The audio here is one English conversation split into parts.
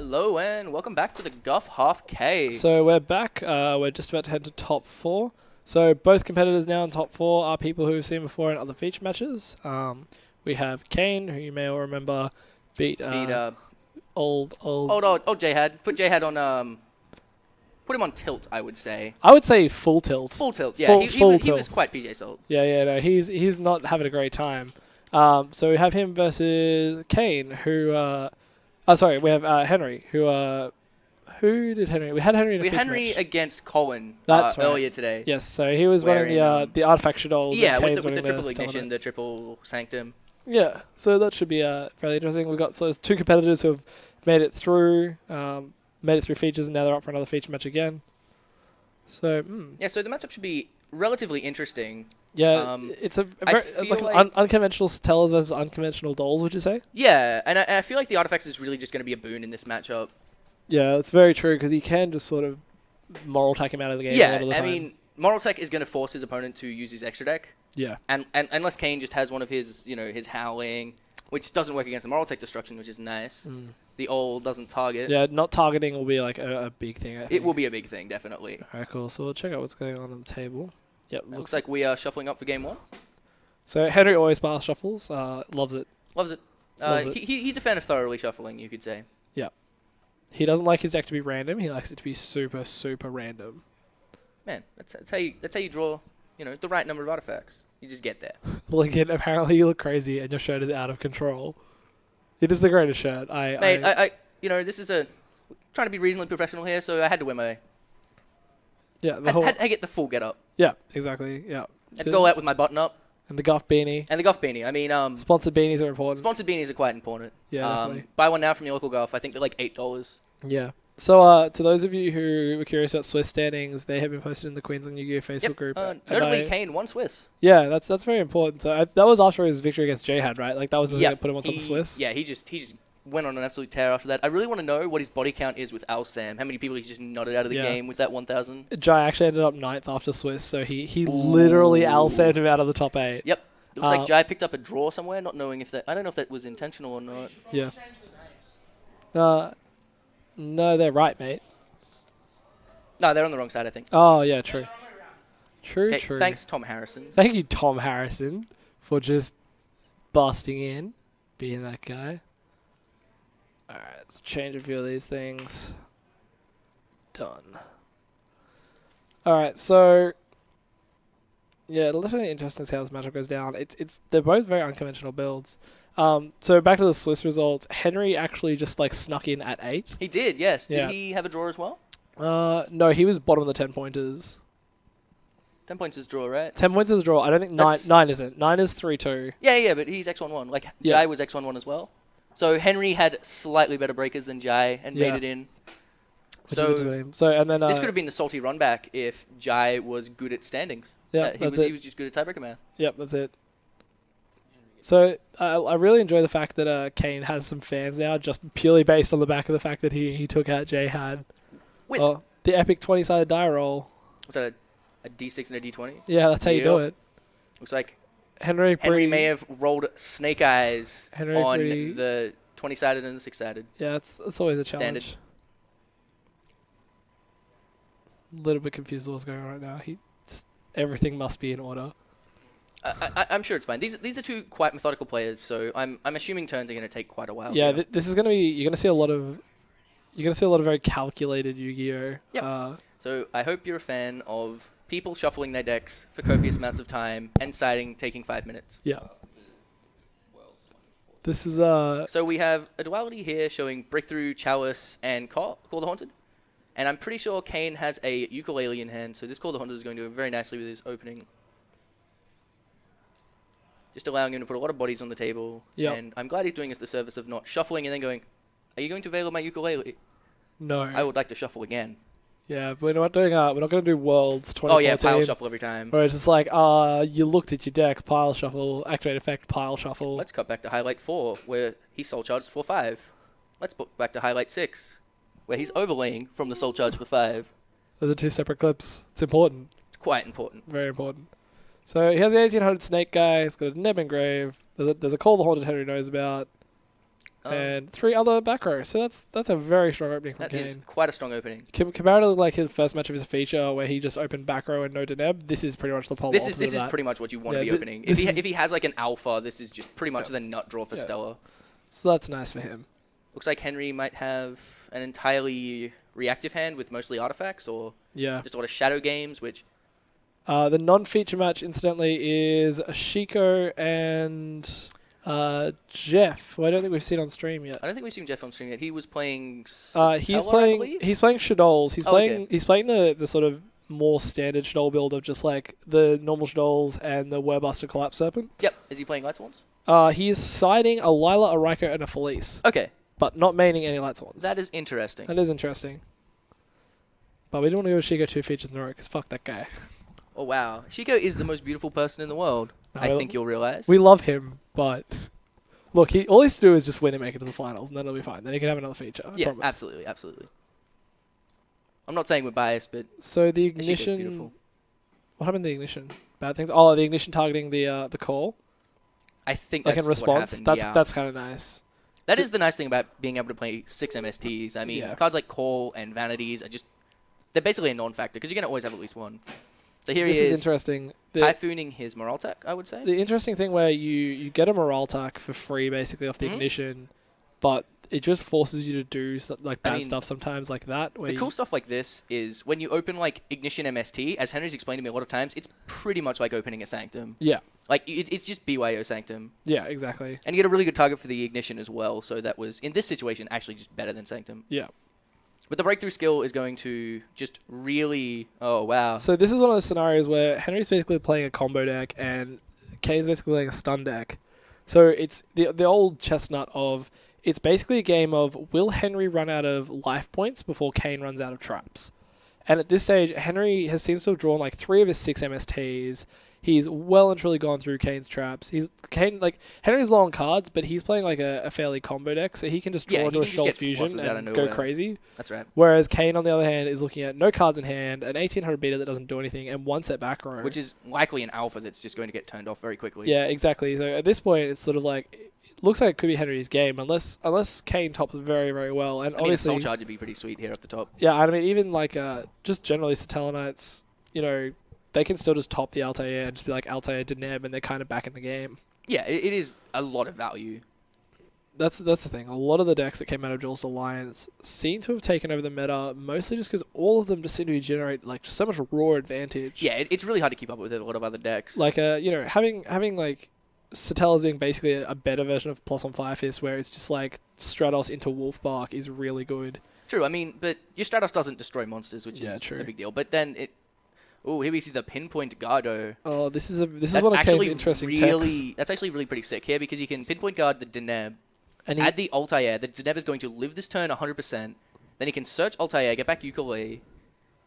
Hello and welcome back to the Guff Half K. So we're back. We're just about to head to top 4. So both competitors now in top 4 are people who we've seen before in other feature matches. We have Kane, who you may all remember, beat old J-Had. Put J-Had on put him on tilt, I would say. I would say full tilt. Full tilt, yeah. He was quite PJ Salt. No, he's not having a great time. So we have him versus Kane, who we have Henry, who did Henry? We had Henry in a feature Henry match. against Colin earlier today. Yes, so he was running the Artifact Shadows. Yeah, with the triple ignition, the triple sanctum. Yeah, so that should be fairly interesting. We've got two competitors who have made it through features, and now they're up for another feature match again. So yeah, so the matchup should be relatively interesting. Yeah, it's unconventional Stellas versus unconventional Dolls, would you say? Yeah, and I feel like the Artifacts is really just going to be a boon in this matchup. Yeah, that's very true, because he can just sort of moral tech him out of the game a lot of the time. I mean, moral tech is going to force his opponent to use his extra deck. Yeah. And unless Kane just has one of his, his Howling, which doesn't work against the moral tech destruction, which is nice. The old doesn't target. Yeah, not targeting will be like a big thing, I think. It will be a big thing, definitely. Alright, cool. So we'll check out what's going on the table. Yep. Looks like we are shuffling up for game 1. So Henry always bar shuffles. Loves it. Loves it. He's a fan of thoroughly shuffling, you could say. Yeah. He doesn't like his deck to be random. He likes it to be super, super random. Man, that's how you draw, the right number of artifacts. You just get there. Well, again, apparently you look crazy and your shirt is out of control. It is the greatest shirt. This is trying to be reasonably professional here, so I had to wear my. Yeah, had to get the full get up. Yeah, exactly. Yeah. I'd go out with my button up. And the Guff beanie. I mean, sponsored beanies are important. Sponsored beanies are quite important. Yeah, definitely. Buy one now from your local Guff. I think they're like $8. Yeah. So, to those of you who were curious about Swiss standings, they have been posted in the Queensland Yu-Gi-Oh! Facebook group. Notably, Kane won Swiss. Yeah, that's very important. So that was after his victory against J-Had, right? Like that was the thing that put him on top of Swiss. Yeah, he just went on an absolute tear after that. I really want to know what his body count is with Al Sam. How many people he's just nodded out of the game with that 1,000? Jai actually ended up 9th after Swiss, so he literally Al Sam'd him out of the top 8. Yep. Looks like Jai picked up a draw somewhere, not knowing if that. I don't know if that was intentional or not. Yeah. No, they're right, mate. No, they're on the wrong side, I think. Oh, yeah, true. True. Thanks, Tom Harrison. Thank you, Tom Harrison, for just busting in, being that guy. Alright, let's change a few of these things. Done. Alright, so yeah, definitely interesting to see how this matchup goes down. They're both very unconventional builds. So back to the Swiss results. Henry actually just snuck in at 8th. He did, yes. Did he have a draw as well? No, he was bottom of the 10 pointers. 10 points is draw, right? 10 points is draw. I don't think 9 isn't. 9 is 3-2. Yeah, but he's X1-1. Jai was X1-1 as well. So Henry had slightly better breakers than Jai and made it in. And then this could have been the salty run back if Jai was good at standings. Yeah, he was just good at tiebreaker math. Yep, that's it. So I really enjoy the fact that Kane has some fans now, just purely based on the back of the fact that he took out J-Had. The epic 20-sided die roll. Was that a D6 and a D20? Yeah, that's how you do it. Looks like Henry may have rolled snake eyes on the 20-sided and the 6-sided. Yeah, it's always a challenge. Standard. A little bit confused with what's going on right now. Everything must be in order. I'm sure it's fine. These are two quite methodical players, so I'm assuming turns are going to take quite a while. Yeah, this is going to be. You're going to see a lot of very calculated Yu-Gi-Oh. Yep. So I hope you're a fan of people shuffling their decks for copious amounts of time and siding taking 5 minutes. Yeah. This is So we have a duality here showing Breakthrough, Chalice, and Call the Haunted. And I'm pretty sure Kane has a ukulele in hand, so this Call the Haunted is going to do very nicely with his opening. Just allowing him to put a lot of bodies on the table. Yep. And I'm glad he's doing us the service of not shuffling and then going, are you going to veil my ukulele? No. I would like to shuffle again. Yeah, but we're not going to do Worlds 2014. Oh yeah, pile shuffle every time. Where it's just you looked at your deck, pile shuffle, activate effect, pile shuffle. Let's cut back to highlight 4, where he soul charges for 5. Let's put back to highlight 6, where he's overlaying from the soul charge for 5. Those are 2 separate clips. It's important. It's quite important. Very important. So he has the 1800 snake guy. He's got a Neb engrave. There's a Call the Haunted Henry knows about. and 3 other back row. So that's a very strong opening from That Kane. is quite a strong opening. Comparatively, like his first match of his feature, where he just opened back row and no Deneb, this is pretty much the polar opposite of This is that. pretty much what you want to be Yeah, opening. If he has like an alpha, this is just pretty much the nut draw for Stella. So that's nice for him. Looks like Henry might have an entirely reactive hand with mostly artifacts, or just a lot of shadow games, which... The non-feature match, incidentally, is Ashiko and Jeff, who I don't think we've seen on stream yet. I don't think we've seen Jeff on stream yet. He was playing He's playing Shadols. He's playing the sort of more standard Shadol build of just like the normal Shadols and the Werebuster Collapse Serpent. Yep. Is he playing Light Swans? He's siding a Lila, a Raiko, and a Felice. Okay. But not maining any Light Swans. That is interesting. That is interesting. But we don't want to go with Shiko 2 features in a row, because fuck that guy. Oh, wow. Shiko is the most beautiful person in the world, I think you'll realize. We love him, but... Look, all he has to do is just win and make it to the finals, and then it'll be fine. Then he can have another feature. I promise. Absolutely, absolutely. I'm not saying we're biased, but... So the Ignition... Beautiful. What happened to the Ignition? Bad things? Oh, the Ignition targeting the call? I think like that's in response? what happened, That's kind of nice. That is the nice thing about being able to play 6 MSTs. I mean, cards like Call and Vanities are just... They're basically a non-factor, because you're going to always have at least one. So here this he is. This is interesting. Typhooning his Morale Tech, I would say. The interesting thing where you get a Morale Tech for free, basically, off the Ignition, but it just forces you to do like bad stuff sometimes like that. The cool stuff like this is when you open like Ignition MST, as Henry's explained to me a lot of times, it's pretty much like opening a Sanctum. Yeah. Like, it's just BYO Sanctum. Yeah, exactly. And you get a really good target for the Ignition as well, so that was, in this situation, actually just better than Sanctum. Yeah. But the breakthrough skill is going to just really... Oh, wow. So this is one of those scenarios where Henry's basically playing a combo deck and Kane's basically playing a stun deck. So it's the old chestnut of... It's basically a game of, will Henry run out of life points before Kane runs out of traps? And at this stage, Henry seems to have drawn like 3 of his 6 MSTs. He's well and truly gone through Kane's traps. Henry's low on cards, but he's playing like a fairly combo deck, so he can just draw into a Shoal Fusion and go crazy. That's right. Whereas Kane, on the other hand, is looking at no cards in hand, an 1800 beta that doesn't do anything, and 1 set back row. Which is likely an alpha that's just going to get turned off very quickly. Yeah, exactly. So at this point, it's sort of like... It looks like it could be Henry's game, unless Kane tops very, very well. And obviously... Soul Charge would be pretty sweet here at the top. Yeah, I mean, even like just generally Satellanites, you know... They can still just top the Altair and just be like Altair Deneb, and they're kind of back in the game. Yeah, it is a lot of value. That's the thing. A lot of the decks that came out of Duelist Alliance seem to have taken over the meta, mostly just because all of them just seem to generate like so much raw advantage. Yeah, it's really hard to keep up with a lot of other decks. Like having like Satella's being basically a better version of Plus on Fire Fist, where it's just like Stratos into Wolfbark is really good. True. I mean, but your Stratos doesn't destroy monsters, which is a big deal. But then it. Oh, here we see the Pinpoint Gardo. Oh, this is one of Kane's interesting techs. That's actually really pretty sick here, because you can Pinpoint Guard the Deneb, and add the Altair. The Deneb is going to live this turn 100%. Then he can search Altair, get back Ukulele,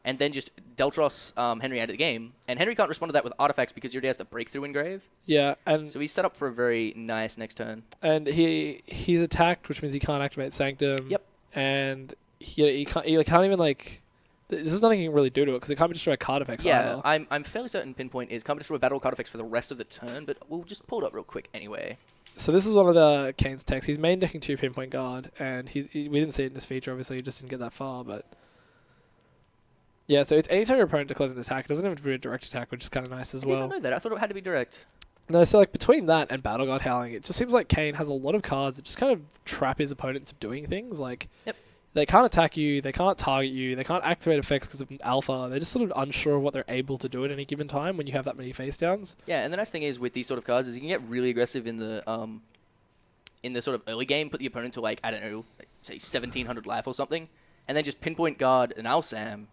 and then just Deltros Henry out of the game. And Henry can't respond to that with artifacts because he already has the Breakthrough Engrave. Yeah, and so he's set up for a very nice next turn. And he's attacked, which means he can't activate Sanctum. Yep. And he can't even like... There's nothing you can really do to it, because it can't be destroyed card effects either. I'm fairly certain Pinpoint is can't be destroyed battle card effects for the rest of the turn, but we'll just pull it up real quick anyway. So this is one of the Kane's techs. He's main decking 2 Pinpoint Guard, and we didn't see it in this feature, obviously, he just didn't get that far, but... Yeah, so it's anytime your opponent declares an attack, it doesn't have to be a direct attack, which is kind of nice as well. I didn't know that. I thought it had to be direct. No, so like between that and Battle Guard Howling, it just seems like Kane has a lot of cards that just kind of trap his opponent into doing things, like... Yep. They can't attack you, they can't target you, they can't activate effects because of alpha. They're just sort of unsure of what they're able to do at any given time when you have that many face downs. Yeah, and the nice thing is with these sort of cards is you can get really aggressive in the sort of early game, put the opponent to like, I don't know, like, say 1700 life or something, and then just Pinpoint Guard an Alsam,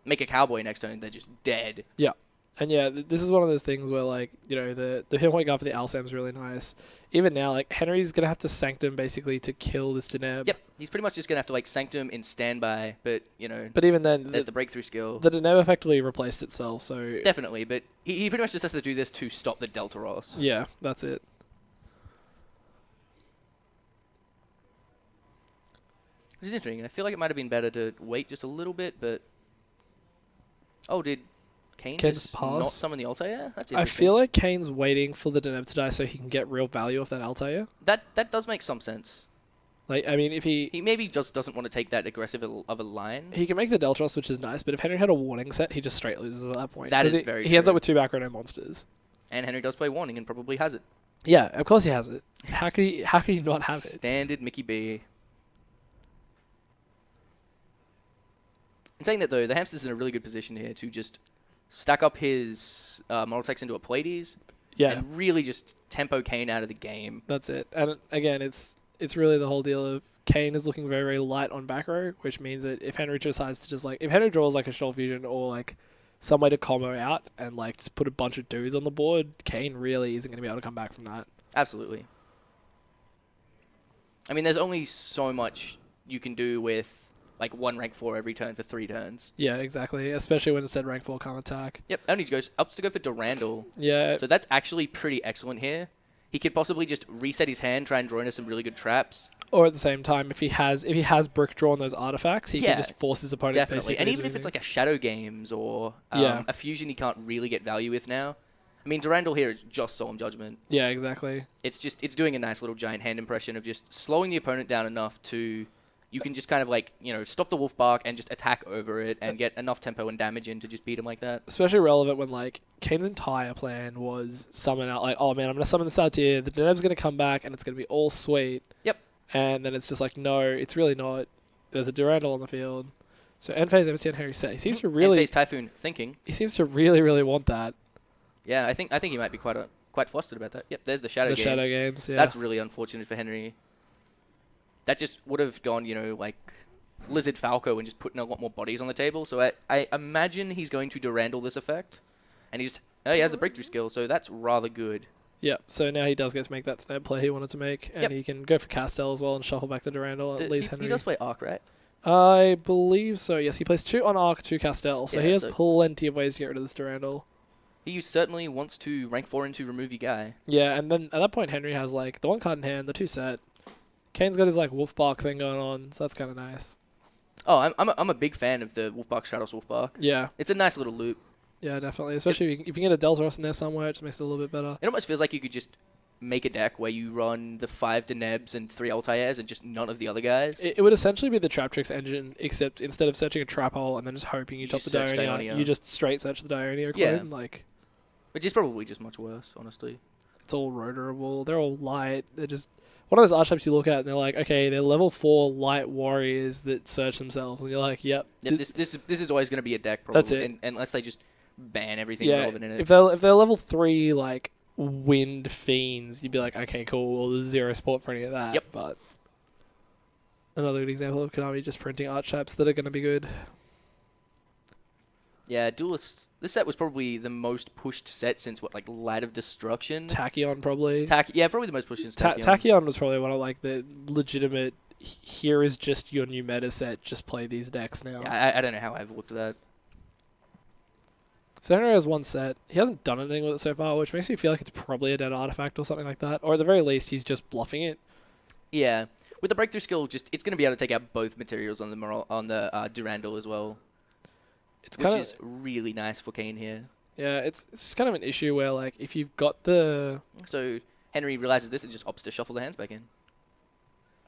make a Cowboy next turn, they're just dead. Yeah. And yeah, this is one of those things where, like, you know, the Pinpoint Guard for the Alsam is really nice. Even now, like, Henry's going to have to Sanctum, basically, to kill this Deneb. Yep, he's pretty much just going to have to, like, Sanctum in standby, but, you know... But even then... There's the breakthrough skill. The Deneb effectively replaced itself, so... Definitely, but he pretty much just has to do this to stop the Deltaros. Yeah, that's it. Which is interesting. I feel like it might have been better to wait just a little bit, but... Oh, did... Kane just not summon the Altair? That's interesting. I feel like Kane's waiting for the Deneb to die so he can get real value off that Altair. That does make some sense. Like, I mean, if He maybe just doesn't want to take that aggressive of a line. he can make the Deltros, which is nice, but if Henry had a warning set, he just straight loses at that point. That is he, very He ends true. up with 2 back row no monsters. And Henry does play warning and probably has it. Yeah, of course he has it. How could he not have it? Standard Mickey B. In saying that, though, the Hamster's in a really good position here to just stack up his Model Tex into a Pleiades Yeah, and really just tempo Kane out of the game. that's it. And again, it's really the whole deal of Kane is looking very, very light on back row, which means that if Henry decides to just, like, if Henry draws, like, a Shoal Fusion or, like, some way to combo out and, like, just put a bunch of dudes on the board, Kane really isn't going to be able to come back from that. Absolutely. I mean, there's only so much you can do with, like, 1 rank 4 every turn for 3 turns. Yeah, exactly. Especially when it said rank 4 can't attack. Yep, only goes ups to go for Durandal. Yeah. So that's actually pretty excellent here. He could possibly just reset his hand, try and draw into some really good traps. Or at the same time, if he has brick draw on those artifacts, he Yeah, can just force his opponent. Definitely. And basically even to if do it's like a things. Shadow Games or Yeah. a fusion he can't really get value with now. I mean, Durandal here is just Solemn Judgment. Yeah, exactly. It's doing a nice little giant hand impression of just slowing the opponent down enough to, you can just kind of like, stop the Wolf Bark and just attack over it and get enough tempo and damage in to just beat him like that. Especially relevant when, like, Kane's entire plan was summon out, like, oh man, I'm going to summon this out here, the Deneb's going to come back and it's going to be all sweet. Yep. And then it's just like, no, it's really not. There's a Durandal on the field. So End-Phase MST Henry said he seems to really... End-Phase Typhoon thinking. He seems to really, really want that. Yeah, I think he might be quite flustered about that. Yep, there's the Shadow Games. Shadow Games, yeah. That's really unfortunate for Henry. That just would have gone, like Lizard Falco and just putting a lot more bodies on the table. So I imagine he's going to Durandal this effect. And he has the breakthrough skill, so that's rather good. Yep, so now he does get to make that Deneb play he wanted to make, and he can go for Castel as well and shuffle back to Durandal and leaves Henry. He does play Arc, right? I believe so, yes. He plays 2 on Arc, 2 Castel, so Yeah, he has plenty of ways to get rid of this Durandal. He certainly wants to rank 4 into remove your guy. Yeah, and then at that point Henry has, like, the 1 card in hand, the 2 set. Kane's got his, like, Wolfbark thing going on, so that's kind of nice. Oh, I'm a big fan of the Wolfbark Stratos Wolfbark. Yeah. It's a nice little loop. Yeah, definitely. Especially if you can get a Deltaros in there somewhere, it just makes it a little bit better. It almost feels like you could just make a deck where you run the 5 Denebs and 3 Altairs and just none of the other guys. It would essentially be the Trap Tricks engine, except instead of searching a trap hole and then just hoping you top the search Dionia, Dionia. you just straight search the Dionia Yeah. clone. Like, Which is probably just much worse, honestly. it's all rotorable. They're all light. They're just one of those archetypes you look at and they're like, okay, they're level 4 light warriors that search themselves. And you're like, yep. This is always going to be a deck, probably. That's it. Unless they just ban everything Yeah, relevant in it. if they're level 3, like, wind fiends, you'd be like, okay, cool, well, there's 0 support for any of that. Yep. But another good example of Konami just printing archetypes that are going to be good. Yeah, Duelist. This set was probably the most pushed set since, like, Light of Destruction? Tachyon, probably. Yeah, probably the most pushed since Tachyon. Tachyon was probably one of, like, the legitimate, here is just your new meta set, just play these decks now. Yeah, I don't know how I've looked at that. So Henry has 1 set. He hasn't done anything with it so far, which makes me feel like it's probably a dead artifact or something like that. Or at the very least, he's just bluffing it. Yeah. With the Breakthrough skill, it's going to be able to take out both materials on the Durandal as well. It's Which is really nice for Kane here. Yeah, it's just kind of an issue where, like, if you've got the... So Henry realizes this and just opts to shuffle the hands back in.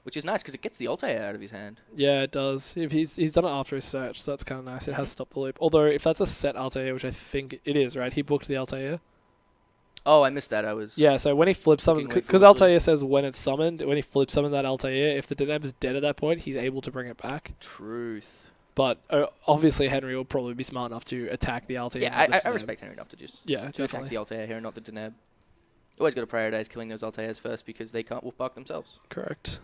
Which is nice because it gets the Altair out of his hand. Yeah, it does. If he's done it after his search, so that's kind of nice. It has stopped the loop. Although, if that's a set Altair, which I think it is, right? He booked the Altair. Oh, I missed that. Yeah, so when he flip summons... Looking away Because foolishly. Altair says when it's summoned, when he flip summons that Altair, if the Deneb is dead at that point, he's able to bring it back. Truth. But obviously Henry will probably be smart enough to attack the Altair. Yeah, I respect Henry enough to just attack attack the Altair here and not the Deneb. Always got to prioritize killing those Altairs first because they can't Wolfbark themselves. Correct.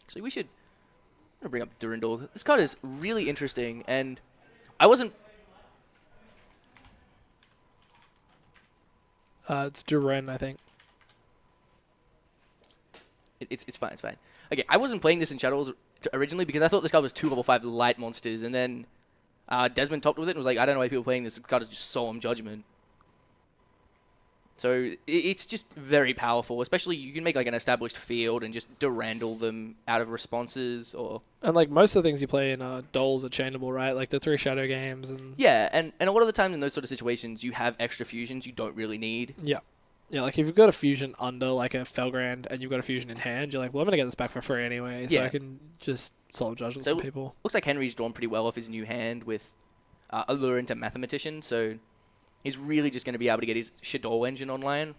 Actually, I'm going to bring up Durandal. This card is really interesting, and I wasn't... It's Duran, I think. It's fine, it's fine. Okay, I wasn't playing this in Shadows originally because I thought this card was 2 level 5 light monsters, and then Desmond topped with it and was like, I don't know why people are playing this. This card is just Solemn Judgment. So it's just very powerful, especially you can make like an established field and just Durandal them out of responses or... And like most of the things you play in Doles are chainable, right? Like the 3 Shadow Games and... Yeah, and a lot of the time in those sort of situations, you have extra fusions you don't really need. Yeah. Yeah, like if you've got a fusion under like a Felgrand and you've got a fusion in hand, you're like, well, I'm gonna get this back for free anyway, so I can just solemn judgment some people. Looks like Henry's drawn pretty well off his new hand with Allure into Mathematician, so he's really just going to be able to get his Shadol engine online.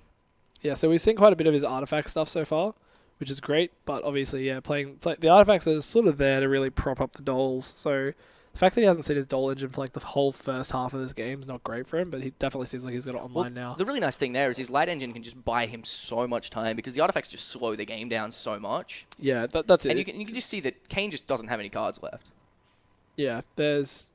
Yeah, so we've seen quite a bit of his artifact stuff so far, which is great, but obviously, yeah, the artifacts are sort of there to really prop up the doles, so the fact that he hasn't seen his Dole engine for like the whole first half of this game is not great for him, but he definitely seems like he's got it online now. The really nice thing there is his light engine can just buy him so much time because the artifacts just slow the game down so much. Yeah, that's it. And you can just see that Kane just doesn't have any cards left. Yeah, there's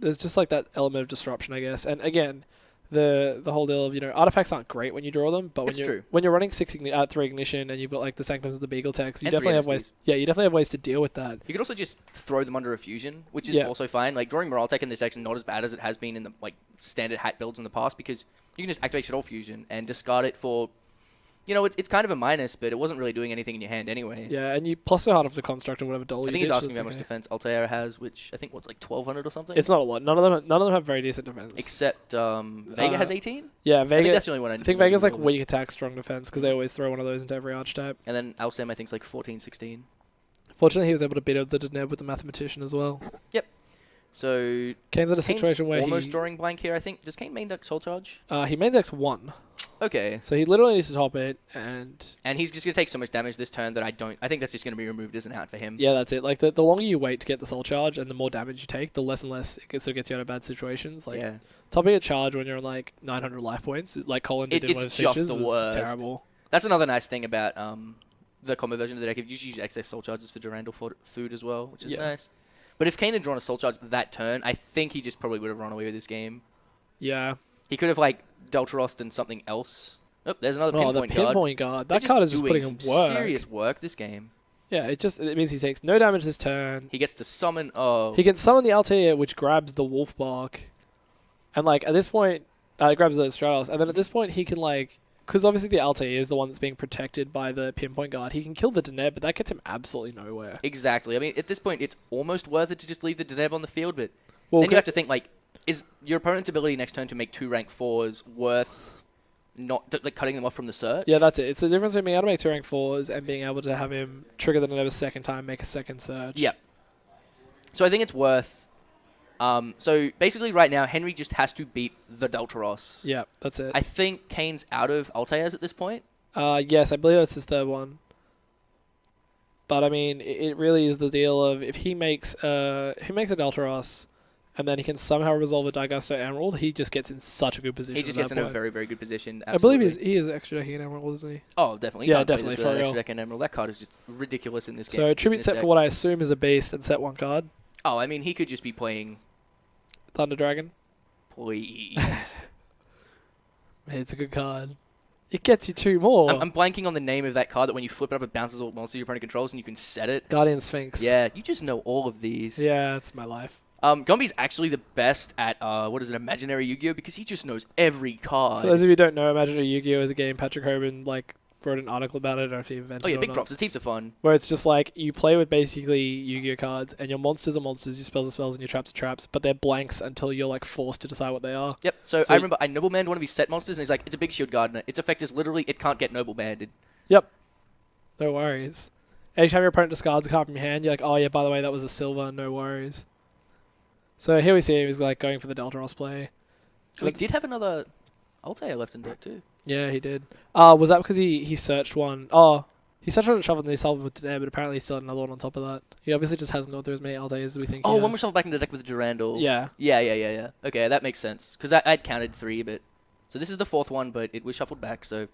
just like that element of disruption, I guess. And again, the whole deal of, artifacts aren't great when you draw them, but when you're running 3 ignition and you've got like the Sanctums of the Beagle text, you definitely have ways. Yeah, you definitely have ways to deal with that. You could also just throw them under a fusion, which is also fine. Like drawing Moraltech in this deck is not as bad as it has been in the like standard hat builds in the past because you can just activate Shadol Fusion and discard it for. It's kind of a minus, but it wasn't really doing anything in your hand anyway. Yeah, and you plus so hard of the construct or whatever Dole. I think he's asking how much defense Altair has, which I think what's like 1,200 or something. It's not a lot. None of them have very decent defense. Except Vega has 18. Yeah, Vega. I think that's the only one. I think Vega's like weak attack, strong defense because they always throw one of those into every archetype. And then Alcem I think's like 14, 16. Fortunately, he was able to beat up the Deneb with the Mathematician as well. Yep. So Kane's in a situation where almost drawing blank here. I think does Kane main deck Soul Charge? He main decks 1. Okay. So he literally needs to top it, and he's just gonna take so much damage this turn that I think that's just gonna be removed as an out for him. Yeah, that's it. Like the longer you wait to get the Soul Charge, and the more damage you take, the less and less it sort of gets you out of bad situations. Like topping a charge when you're on like 900 life points, like Colin did in one of his features, was just terrible. That's another nice thing about the combo version of the deck. If you just use excess Soul Charges for Durandal food as well, which is nice. But if Kane had drawn a Soul Charge that turn, I think he just probably would have run away with this game. Yeah. He could have like Deltarost and something else. Oh, there's another pinpoint card. Pinpoint guard. That card is just putting in work. Serious work this game. Yeah, it means he takes no damage this turn. He gets to summon. He can summon the Altair, which grabs the Wolf Bark, and like at this point, it grabs the Stratos, and then at this point he can like, because obviously the Altair is the one that's being protected by the pinpoint guard. He can kill the Deneb, but that gets him absolutely nowhere. Exactly. I mean, at this point, it's almost worth it to just leave the Deneb on the field, but then you have to think like, is your opponent's ability next turn to make 2 rank 4s worth not like cutting them off from the search? Yeah, that's it. It's the difference between being able to make 2 rank 4s and being able to have him trigger the Deneb a second time, make a second search. Yep. So I think it's worth. So basically, right now Henry just has to beat the Deltaros. Yeah, that's it. I think Kane's out of Altairs at this point. Yes, I believe that's his third one. But I mean, it really is the deal of if he makes a Deltaros, and then he can somehow resolve a Digusto Emerald, he just gets in such a good position. He just gets in a very, very good position. Absolutely. I believe he is extra decking an Emerald, isn't he? Oh, definitely. Yeah, definitely. For real. Extra decking Emerald. That card is just ridiculous in this game. So tribute set for what I assume is a beast and set 1 card. Oh, I mean, he could just be playing Thunder Dragon. Please. It's a good card. It gets you 2 more. I'm blanking on the name of that card that when you flip it up, it bounces all monsters your opponent controls and you can set it. Guardian Sphinx. Yeah, you just know all of these. Yeah, that's my life. Gumby's actually the best at, Imaginary Yu-Gi-Oh! Because he just knows every card. For those of you who don't know, Imaginary Yu-Gi-Oh! Is a game Patrick Hoban, wrote an article about it. I don't know if he invented it. Oh, yeah, big props. It's heaps of fun. Where it's just like, you play with basically Yu-Gi-Oh! Cards, and your monsters are monsters, your spells are spells, and your traps are traps, but they're blanks until you're like forced to decide what they are. Yep, so I remember I Noble Manned one of his set monsters, and he's like, it's a big shield gardener. Its effect is literally, it can't get Noble Banded. Yep. No worries. Anytime your opponent discards a card from your hand, you're like, oh yeah, by the way, that was a silver, no worries. So here we see him, he's like going for the Deltaros play. We did have another Altair left in deck too. Yeah, he did. Was that because he searched one? Oh, he searched one and shuffled and he solved with Deneb, but apparently he still had another one on top of that. He obviously just hasn't gone through as many Altairs as we think he has. One was shuffled back into the deck with Durandal. Yeah. Yeah. Okay, that makes sense. Because I'd counted 3, but... So this is the 4th one, but it was shuffled back, so...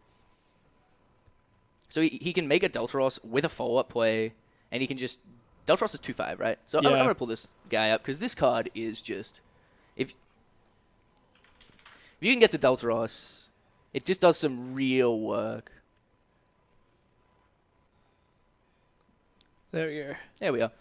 So he can make a Deltaros with a follow-up play, and he can just... Deltaros is 2/5, right? So I'm going to pull this guy up, because this card is just... If you can get to Deltaros, it just does some real work. There we go. There we are.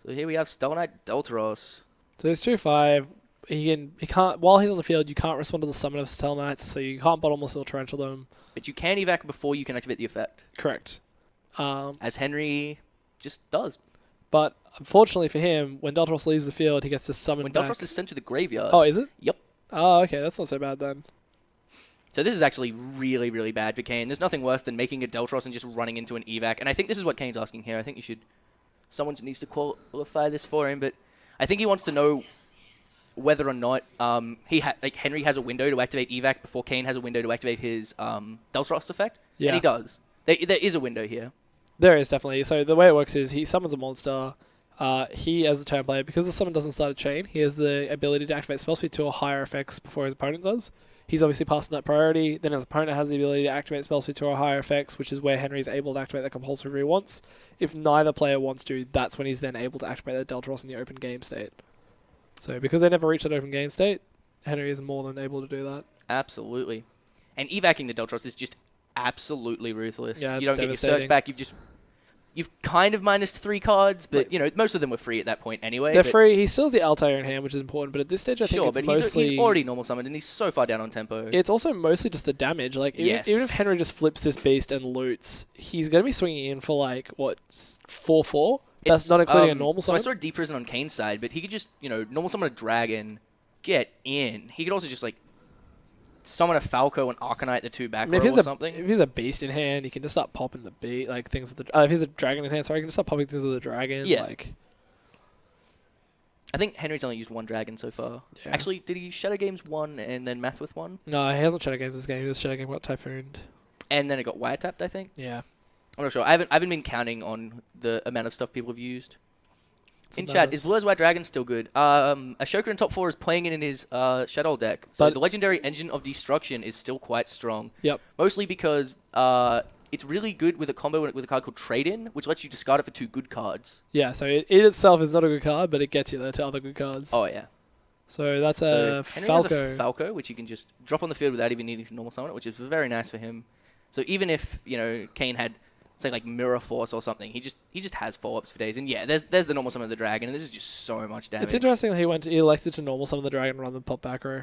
So here we have Stellar Knight Deltaros. So he's 2/5. He can't while he's on the field. You can't respond to the summon of Stellar Knights, so you can't bottomless or torrential them. But you can evac before you can activate the effect. Correct. As Henry just does. But unfortunately for him, when Deltaros leaves the field, he gets to summon. When Deltaros is sent to the graveyard. Oh, is it? Yep. Oh, okay. That's not so bad then. So this is actually really, really bad for Kane. There's nothing worse than making a Deltros and just running into an evac. And I think this is what Kane's asking here. I think someone needs to qualify this for him, but I think he wants to know whether or not Henry has a window to activate evac before Kane has a window to activate his Deltros effect. Yeah. And he does. There is a window here. There is, definitely. So the way it works is he summons a monster. He, as a turn player, because the summon doesn't start a chain, he has the ability to activate spell speed 2 or higher effects before his opponent does. He's obviously passing that priority. Then his opponent has the ability to activate spell speed 2 or higher effects, which is where Henry is able to activate the compulsory he wants. If neither player wants to, that's when he's then able to activate the Deltros in the open game state. So because they never reach that open game state, Henry is more than able to do that. Absolutely. And evacing the Deltros is just absolutely ruthless. Yeah, you don't get your search back. You've kind of minused 3 cards, but most of them were free at that point anyway. They're free. He still has the Altair in hand, which is important, but at this stage I think it's mostly... he's already normal summoned, and he's so far down on tempo. It's also mostly just the damage. Like even if Henry just flips this beast and loots, he's going to be swinging in for 4/4? That's not including a normal summon. So I saw Deep Prison on Kane's side, but he could just, normal summon a dragon, get in. He could also just, summon a Falco and Arcanite the 2 back row or something. If he's a beast in hand, he can just start popping the things with the... if he's a dragon in hand, sorry, he can just start popping things with the dragon. Yeah. I think Henry's only used 1 dragon so far. Yeah. Actually, did he Shadow Games 1 and then Math with 1? No, he hasn't Shadow Games this game. His Shadow Game got Typhooned. And then it got wiretapped, I think? Yeah. I'm not sure. I haven't been counting on the amount of stuff people have used. In chat, is Lur's White Dragon still good? Ashoka in top 4 is playing it in his Shadow deck. So the Legendary Engine of Destruction is still quite strong. Yep. Mostly because it's really good with a combo with a card called Trade-In, which lets you discard it for 2 good cards. Yeah, so it itself is not a good card, but it gets you there to other good cards. Oh, yeah. So that's a Falco. Henry has a Falco, which you can just drop on the field without even needing to normal summon it, which is very nice for him. So even if, Kane had... say Mirror Force or something. He just has follow-ups for days. And yeah, there's the normal summon of the dragon, and this is just so much damage. It's interesting that he elected to normal summon the dragon rather than pop back row.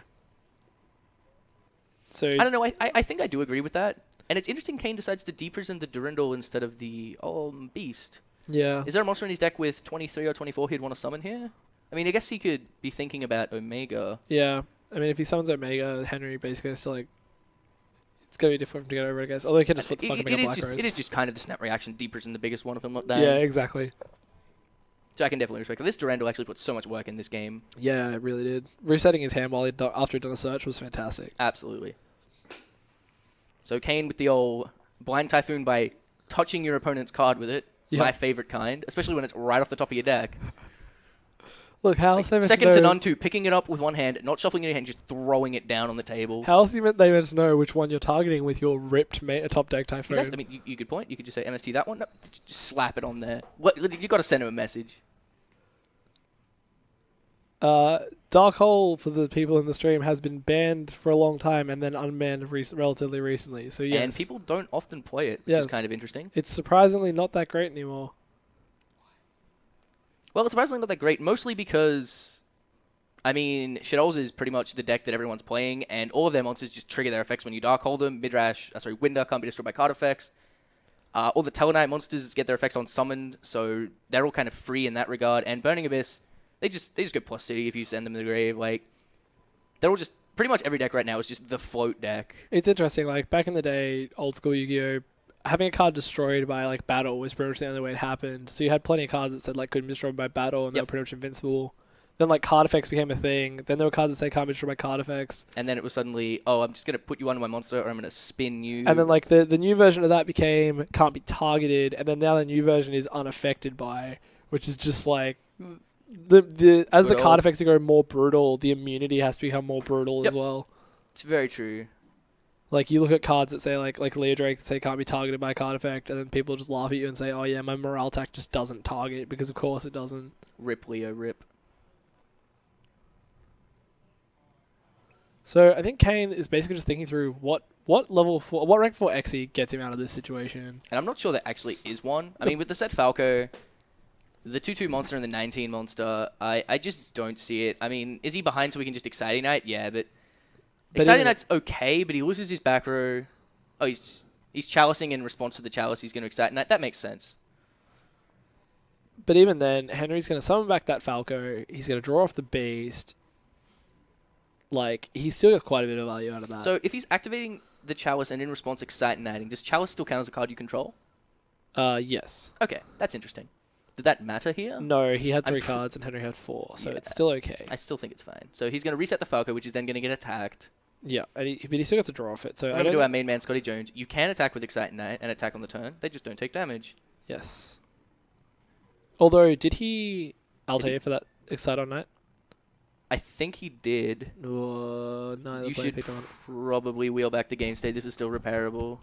So I don't know. I think I do agree with that. And it's interesting Kane decides to deprison the Durandal instead of the Beast. Yeah. Is there a monster in his deck with 23 or 24 he'd want to summon here? I mean, I guess he could be thinking about Omega. Yeah. I mean, if he summons Omega, Henry basically has to it's going to be difficult for him to get over, I guess. Although he can just put the fucking Black Rose. It is just kind of the snap reaction. Deprison the biggest one if I'm not down. Yeah, exactly. So I can definitely respect it. This Durandal actually put so much work in this game. Yeah, it really did. Resetting his hand after he'd done a search was fantastic. Absolutely. So Kane with the old Blind Typhoon by touching your opponent's card with it. Yep. My favorite kind, especially when it's right off the top of your deck. Look, how else second to none too, picking it up with one hand, not shuffling it in your hand, just throwing it down on the table. How else they meant to know which one you're targeting with your ripped top deck Typhoon? Exactly. I mean, you could point. You could just say MST that one. No, just slap it on there. You got to send him a message. Dark Hole, for the people in the stream, has been banned for a long time and then unbanned relatively recently. So yes. And people don't often play it, which is kind of interesting. It's surprisingly not that great anymore. Well, it's surprisingly not that great, mostly because, Shadows is pretty much the deck that everyone's playing, and all of their monsters just trigger their effects when you Dark Hold them. Winder can't be destroyed by card effects. All the Tellarknight monsters get their effects on summoned, so they're all kind of free in that regard. And Burning Abyss, they just get plus city if you send them to the grave. They're all just, pretty much every deck right now is just the float deck. It's interesting, back in the day, old school Yu-Gi-Oh!, having a card destroyed by battle was pretty much the only way it happened. So you had plenty of cards that said couldn't be destroyed by battle, and they were pretty much invincible. Then card effects became a thing. Then there were cards that say can't be destroyed by card effects. And then it was suddenly, I'm just gonna put you under my monster, or I'm gonna spin you. And then the new version of that became can't be targeted, and then now the new version is unaffected by, which is just as the card effects go more brutal, the immunity has to become more brutal as well. It's very true. You look at cards that say, like Leo Drake that say can't be targeted by a card effect, and then people just laugh at you and say, oh yeah, my morale attack just doesn't target, because of course it doesn't. Rip, Leo, rip. So I think Kane is basically just thinking through what rank 4 Xe gets him out of this situation. And I'm not sure there actually is one. With the set Falco, the 2/2 monster and the 19 monster, I just don't see it. Is he behind so we can just Exciting Knight? Yeah, but Exciting Knight's okay, but he loses his back row. Oh, he's chalicing in response to the chalice. He's going to Exciting Knight. That makes sense. But even then, Henry's going to summon back that Falco. He's going to draw off the beast. like, he still gets quite a bit of value out of that. So if he's activating the Chalice and in response Excitinating, does Chalice still count as a card you control? Yes. Okay, that's interesting. Did that matter here? No, he had 3 cards and Henry had 4, so it's still okay. I still think it's fine. So he's going to reset the Falco, which is then going to get attacked. Yeah, but he still gets a draw off it. So I'm going to do our main man, Scotty Jones. You can attack with Excitinate and attack on the turn. They just don't take damage. Yes. Although, did he Altair for that Excite on Night? I think he did. No, you should probably wheel back the game state. This is still repairable.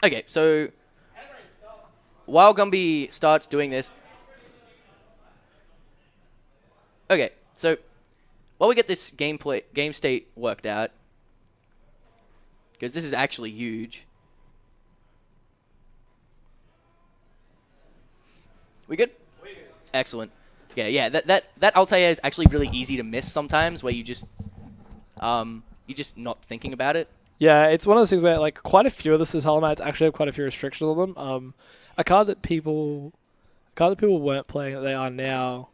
Okay, so while Gumby starts doing this... Okay, so while we get this game state worked out, because this is actually huge. We good? Excellent. Yeah, that Altair is actually really easy to miss sometimes, where you're just not thinking about it. Yeah, it's one of those things where like quite a few of the Satalamites actually have quite a few restrictions on them. A card that people weren't playing that they are now.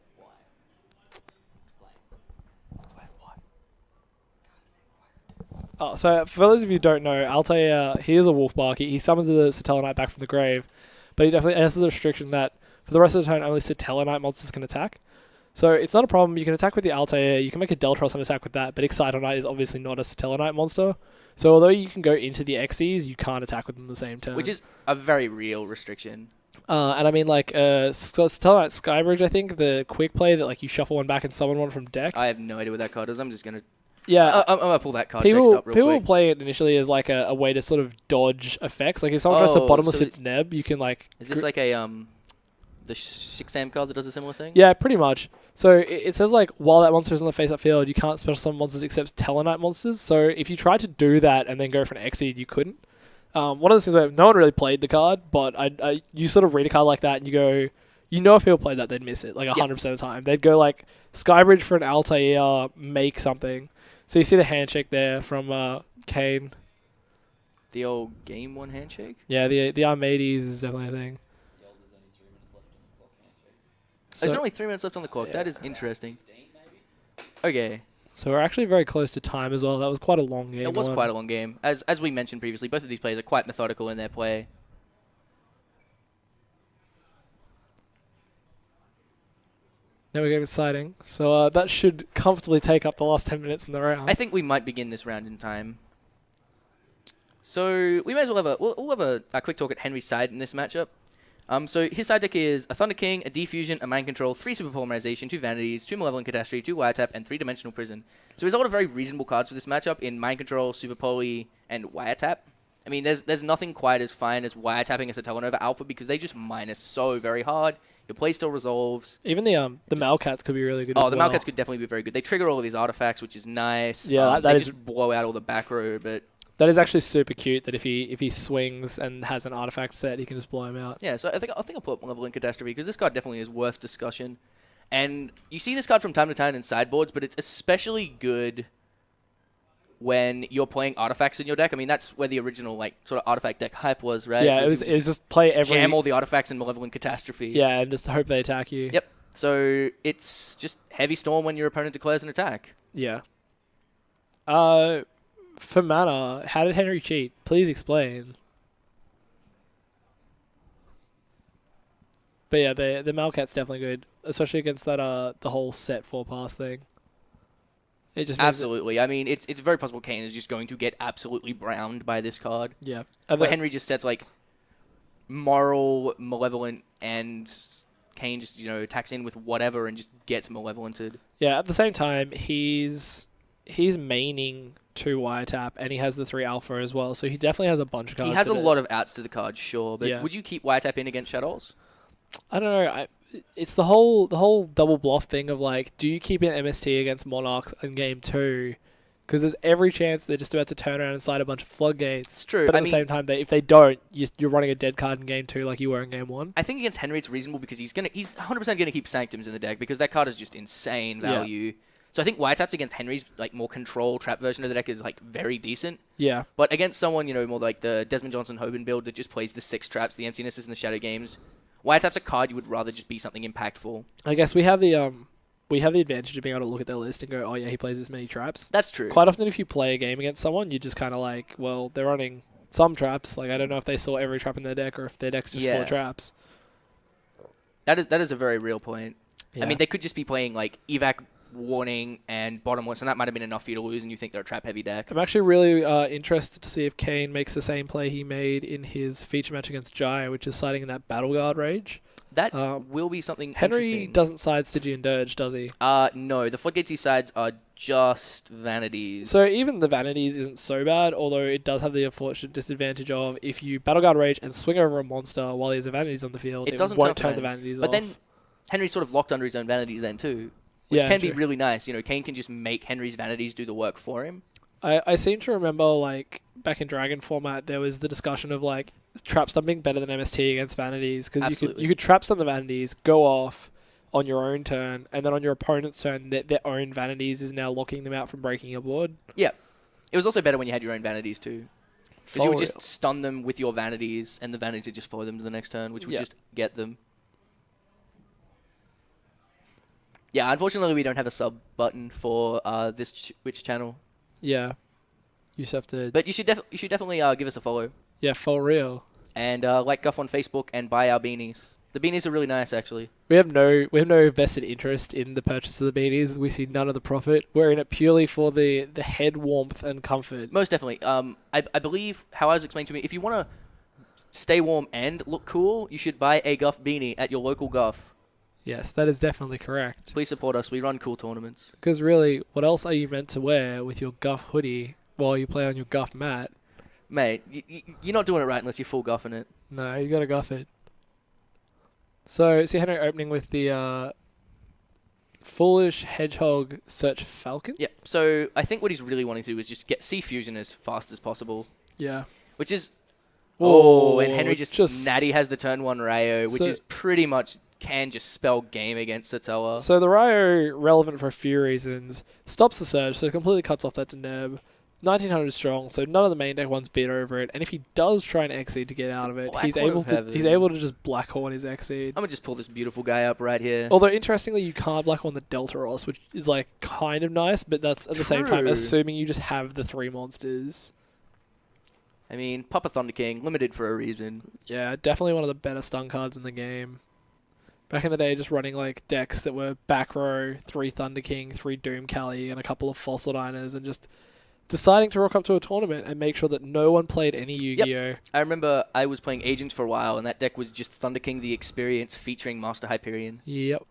Oh, so for those of you who don't know, Altair, he is a Wolfbark. He summons the Satellarknight back from the grave, but he definitely has the restriction that for the rest of the turn, only Satellarknight monsters can attack. So it's not a problem. You can attack with the Altair. You can make a Deltros and attack with that, but Excitonight is obviously not a Satellarknight monster. So although you can go into the Xyz, you can't attack with them the same turn. Which is a very real restriction. And I mean, like, Satellarknight Skybridge, I think, the quick play that like you shuffle one back and summon one from deck. I have no idea what that card is. I'm just going to... Yeah, I'm going to pull that card people text up real quick. play it initially as like a way to sort of dodge effects. Like if someone tries to bottomless hit Neb, you can like... Is this like a... the Shixam card that does a similar thing? Yeah, pretty much. So it says like while that monster is on the face-up field, you can't special summon monsters except Tellarknight monsters. So if you tried to do that and then go for an Xyz, you couldn't. One of those things where no one really played the card, but you sort of read a card like that and you go, you know if people played that, they'd miss it like 100% of the time. They'd go like Skybridge for an Altair, make something. So you see the handshake there from Kane. The old game one handshake? Yeah, the Armades is definitely a thing. So, there's only 3 minutes left on the clock. Yeah. That is interesting. Okay. So we're actually very close to time as well. That was quite a long game. It was quite a long game. As we mentioned previously, both of these players are quite methodical in their play. Now we get exciting. So that should comfortably take up the last 10 minutes in the round. I think we might begin this round in time. So we may as well have we'll have a quick talk at Henry's side in this matchup. So his side deck is a Thunder King, a Defusion, a Mind Control, 3 Super Polymerization, 2 Vanities, 2 Malevolent Catastrophe, 2 Wiretap, and 3 Dimensional Prison. So he's got a very reasonable cards for this matchup in Mind Control, Super Poly, and Wiretap. I mean, there's nothing quite as fine as Wiretapping as a Telenova Alpha because they just minus so very hard. Your play still resolves. Even the Malcats could be really good as well. Oh, the Malcats could definitely be very good. They trigger all of these artifacts, which is nice. Yeah, they just blow out all the back row, but... That is actually super cute that if he swings and has an artifact set, he can just blow him out. Yeah, so I think I'll put up Malevolent Catastrophe because this card definitely is worth discussion. And you see this card from time to time in sideboards, but it's especially good when you're playing artifacts in your deck. I mean, that's where the original like sort of artifact deck hype was, right? Yeah, it was just play every... Jam all the artifacts in Malevolent Catastrophe. Yeah, and just hope they attack you. Yep. So it's just Heavy Storm when your opponent declares an attack. Yeah. For mana, how did Henry cheat? Please explain. But yeah, the Malcat's definitely good, especially against that the whole set 4-pass thing. It just absolutely. I mean, it's very possible Kane is just going to get absolutely browned by this card. Yeah. But Henry just sets like Moral, Malevolent, and Kane just attacks in with whatever and just gets Malevolented. Yeah. At the same time, he's maining 2 Wiretap, and he has the 3 Alpha as well, so he definitely has a bunch of cards. He has a lot of outs to the card, sure, but yeah. Would you keep Wiretap in against Shadows? I don't know. It's the whole double bluff thing of like, do you keep in MST against Monarchs in game 2? Because there's every chance they're just about to turn around and cite a bunch of floodgates. It's true. But at the same time, if they don't, you're running a dead card in game 2 like you were in game 1. I think against Henry it's reasonable because he's 100% gonna keep Sanctums in the deck because that card is just insane value. Yeah. So I think Wiretaps against Henry's like more control trap version of the deck is like very decent. Yeah. But against someone, more like the Desmond Johnson Hoban build that just plays the 6 traps, the emptinesses, and the shadow games, Wiretap's a card you would rather just be something impactful. I guess we have the we have the advantage of being able to look at their list and go, oh yeah, he plays this many traps. That's true. Quite often if you play a game against someone, you're just kind of like, well, they're running some traps. Like, I don't know if they saw every trap in their deck or if their deck's just full of traps. That is a very real point. Yeah. I mean, they could just be playing like evac warning and bottomless, and that might have been enough for you to lose, and you think they're a trap heavy deck. I'm actually really interested to see if Kane makes the same play he made in his feature match against Jai, which is siding in that Battle Guard rage. That will be something Henry interesting. Doesn't side Stygian Dirge, does he? No. The Floodgates he sides are just vanities. So even the vanities isn't so bad, although it does have the unfortunate disadvantage of if you Battle Guard rage and swing over a monster while he has a vanities on the field, it won't turn the vanities off. But then Henry's sort of locked under his own vanities then too, which can be really nice. You know, Kane can just make Henry's vanities do the work for him. I seem to remember, like, back in Dragon format, there was the discussion of, like, trap stun being better than MST against vanities, because you could trap stun the vanities, go off on your own turn, and then on your opponent's turn, their own vanities is now locking them out from breaking your board. Yeah. It was also better when you had your own vanities too. Because you would just stun them with your vanities, and the vanities would just follow them to the next turn, which would just get them. Yeah, unfortunately we don't have a sub button for this Twitch channel. Yeah. You just have to... But you should definitely give us a follow. Yeah, for real. And like Guff on Facebook and buy our beanies. The beanies are really nice, actually. We have no vested interest in the purchase of the beanies. We see none of the profit. We're in it purely for the head warmth and comfort. Most definitely. I believe how I was explained to me, if you want to stay warm and look cool, you should buy a Guff beanie at your local Guff. Yes, that is definitely correct. Please support us. We run cool tournaments. Because really, what else are you meant to wear with your Guff hoodie while you play on your Guff mat? Mate, you're not doing it right unless you're full Guffing it. No, you gotta Guff it. So, see Henry opening with the Foolish Hedgehog Search Falcon? Yeah, so I think what he's really wanting to do is just get C Fusion as fast as possible. Yeah. Which is... Oh, and Henry just natty has the turn 1 Rayo, which is pretty much... can just spell game against Satella. So the Ryo, relevant for a few reasons, stops the surge, so it completely cuts off that Deneb. 1900 strong, so none of the main deck ones beat over it, and if he does try and Exceed to get out of it, he's able to just Blackhorn his Exceed. I'm gonna just pull this beautiful guy up right here. Although interestingly, you can't Blackhorn the Deltaros, which is like kind of nice, but that's at the same time assuming you just have the 3 monsters. I mean, Papa Thunder King, limited for a reason. Yeah, definitely one of the better stun cards in the game. Back in the day, just running like decks that were back row, 3 Thunder King, 3 Doom Cali, and a couple of Fossil Diners, and just deciding to rock up to a tournament and make sure that no one played any Yu-Gi-Oh. Yep. I remember I was playing Agents for a while, and that deck was just Thunder King the Experience featuring Master Hyperion. Yep.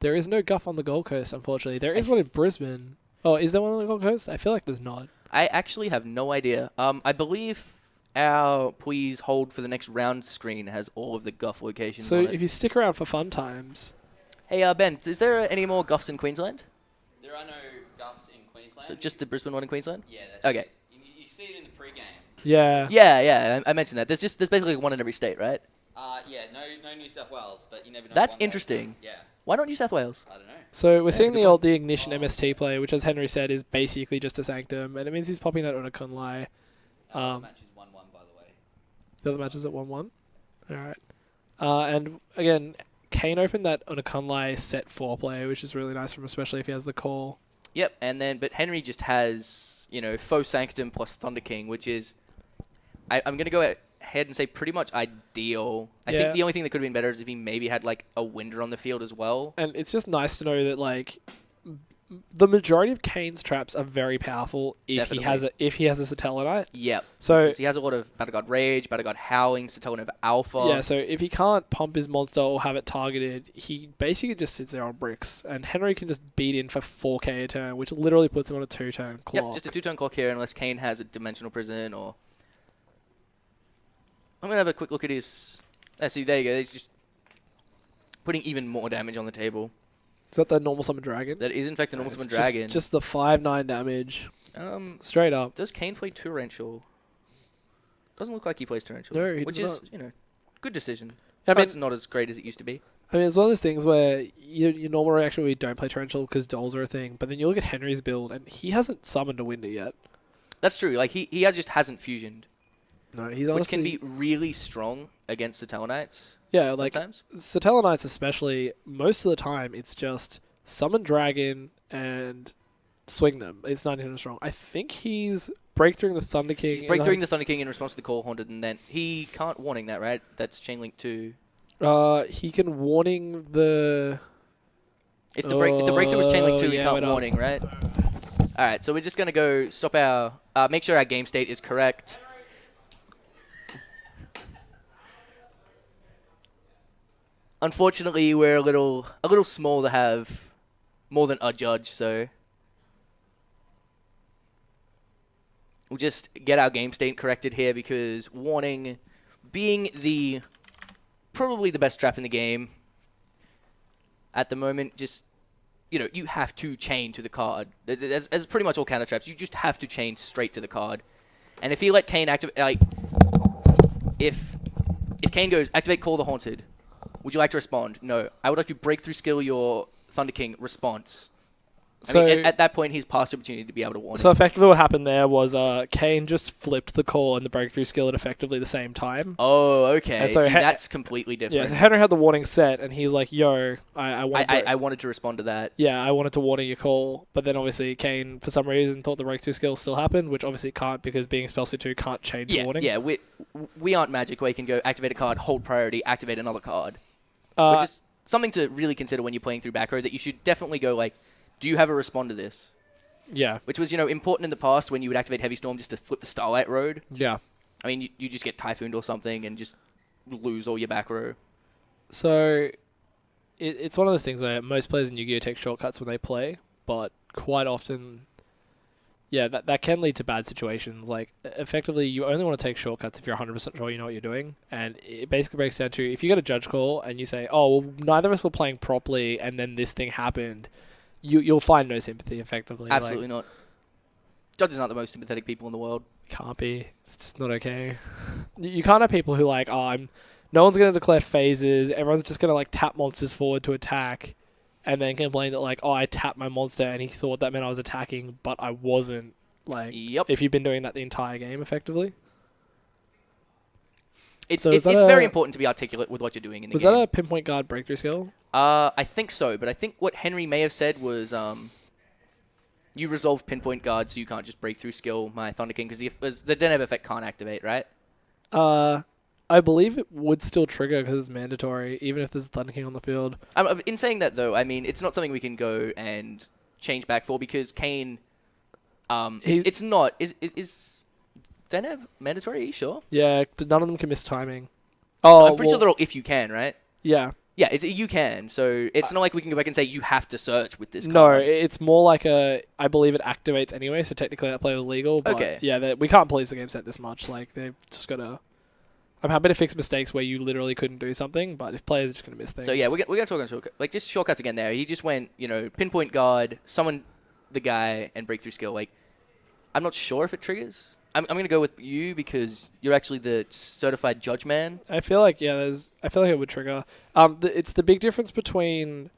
There is no Guff on the Gold Coast, unfortunately. There is one in Brisbane. Oh, is there one on the Gold Coast? I feel like there's not. I actually have no idea. I believe our Please Hold for the Next Round screen has all of the Guff locations so on it. If you stick around for fun times... Hey, Ben, is there any more Guffs in Queensland? There are no Guffs in Queensland. So just the Brisbane one in Queensland? Yeah, that's okay. it. You see it in the pre-game. Yeah. Yeah, I mentioned that. There's basically one in every state, right? Yeah, no New South Wales, but you never know. That's interesting. Yeah. Why not New South Wales? I don't know. So we're seeing the Ignition MST play, which as Henry said is basically just a Sanctum, and it means he's popping that on a Kunlai. The match is 1-1, by the way. The other match is at 1-1? Alright. And again, Kane opened that on a Kunlai set 4 play, which is really nice from him, especially if he has the call. Yep, but Henry just has, Faux Sanctum plus Thunder King, which is, I'm going to go ahead and say pretty much ideal. I think the only thing that could have been better is if he maybe had, like, a Winder on the field as well. And it's just nice to know that, like, the majority of Kane's traps are very powerful if he has a Satellarknight. Yep. So because he has a lot of Battle Guard Rage, Battle Guard Howling, Satellarknight Alpha. Yeah, so if he can't pump his monster or have it targeted, he basically just sits there on bricks. And Henry can just beat in for 4k a turn, which literally puts him on a 2-turn clock. Yep, just a 2-turn clock here unless Kane has a Dimensional Prison or... I'm going to have a quick look at his... see, there you go. He's just putting even more damage on the table. Is that the normal summon dragon? That is in fact the normal summon dragon. Just the 5/9 damage. Straight up. Does Kane play Torrential? Doesn't look like he plays Torrential. No, he which does is, not. Good decision. I mean, it's not as great as it used to be. I mean, it's one of those things where your normal reaction would be don't play Torrential because dolls are a thing, but then you look at Henry's build and he hasn't summoned a Winder yet. That's true. Like he just hasn't fusioned. No, he's which honestly... can be really strong against the Tellarknights. Yeah, like sometimes. Satella Knights especially, most of the time it's just summon dragon and swing them. It's 19 strong. I think he's breakthroughing the Thunder King. He's breakthroughing the Thunder King in response to the Call Haunted, and then he can't warning that, right? That's Chainlink 2. He can warning the... If the breakthrough was Chainlink 2, he yeah, can't wait up. warning, right? Alright, so we're just going to go stop our... make sure our game state is correct. Unfortunately, we're a little small to have more than a judge, so... We'll just get our game state corrected here because warning being probably the best trap in the game at the moment, just, you have to chain to the card. As pretty much all counter traps, you just have to chain straight to the card. And if you let Kane activate, like, if Kane goes, activate Call the Haunted, would you like to respond? No. I would like to breakthrough skill your Thunder King response. So, I mean, at that point, he's past the opportunity to be able to warn so him. effectively what happened there was Kane just flipped the call and the breakthrough skill at effectively the same time. Oh, okay. And so See, that's completely different. Yeah, so Henry had the warning set, and he's like, yo, I wanted to respond to that. Yeah, I wanted to warn your call, but then obviously Kane, for some reason, thought the breakthrough skill still happened, which obviously it can't because being Spell 2 can't change the warning. Yeah, we aren't Magic where you can go activate a card, hold priority, activate another card. Which is something to really consider when you're playing through back row, that you should definitely go like, do you have a respond to this? Yeah. Which was, important in the past when you would activate Heavy Storm just to flip the Starlight Road. Yeah. I mean, you just get Typhooned or something and just lose all your back row. So, it's one of those things where most players in Yu-Gi-Oh! Take shortcuts when they play, but quite often, yeah, that can lead to bad situations. Like, effectively, you only want to take shortcuts if you're 100% sure you know what you're doing. And it basically breaks down to, if you get a judge call and you say, oh, well, neither of us were playing properly and then this thing happened, you'll find no sympathy, effectively. Absolutely not. Judges aren't the most sympathetic people in the world. Can't be. It's just not okay. You can't have people who like, no one's going to declare phases, everyone's just going to tap monsters forward to attack, and then complain that I tapped my monster and he thought that meant I was attacking, but I wasn't. Yep. If you've been doing that the entire game, effectively. It's So very important to be articulate with what you're doing in the game. Was that a pinpoint guard breakthrough skill? I think so, but I think what Henry may have said was, you resolve pinpoint guard, so you can't just break through skill my Thunder King, because the Deneb effect can't activate, right? I believe it would still trigger because it's mandatory, even if there's a Thunder King on the field. In saying that, though, I mean, it's not something we can go and change back for, because Kane, it's not. Is Deneb mandatory? Are you sure? Yeah, none of them can miss timing. Oh, I'm pretty sure they're all if you can, right? Yeah. Yeah, you can. So it's not like we can go back and say you have to search with this card. No, it's more like I believe it activates anyway, so technically that play was legal. But okay. Yeah, we can't police the game set this much. They've just got to... I'm happy to fix mistakes where you literally couldn't do something, but if players are just going to miss things... So yeah, we're going to talk on shortcuts. Just shortcuts again there. He just went, pinpoint guard, summon the guy, and breakthrough skill. I'm not sure if it triggers. I'm going to go with you because you're actually the certified judge man. I feel like, I feel like it would trigger. It's the big difference between,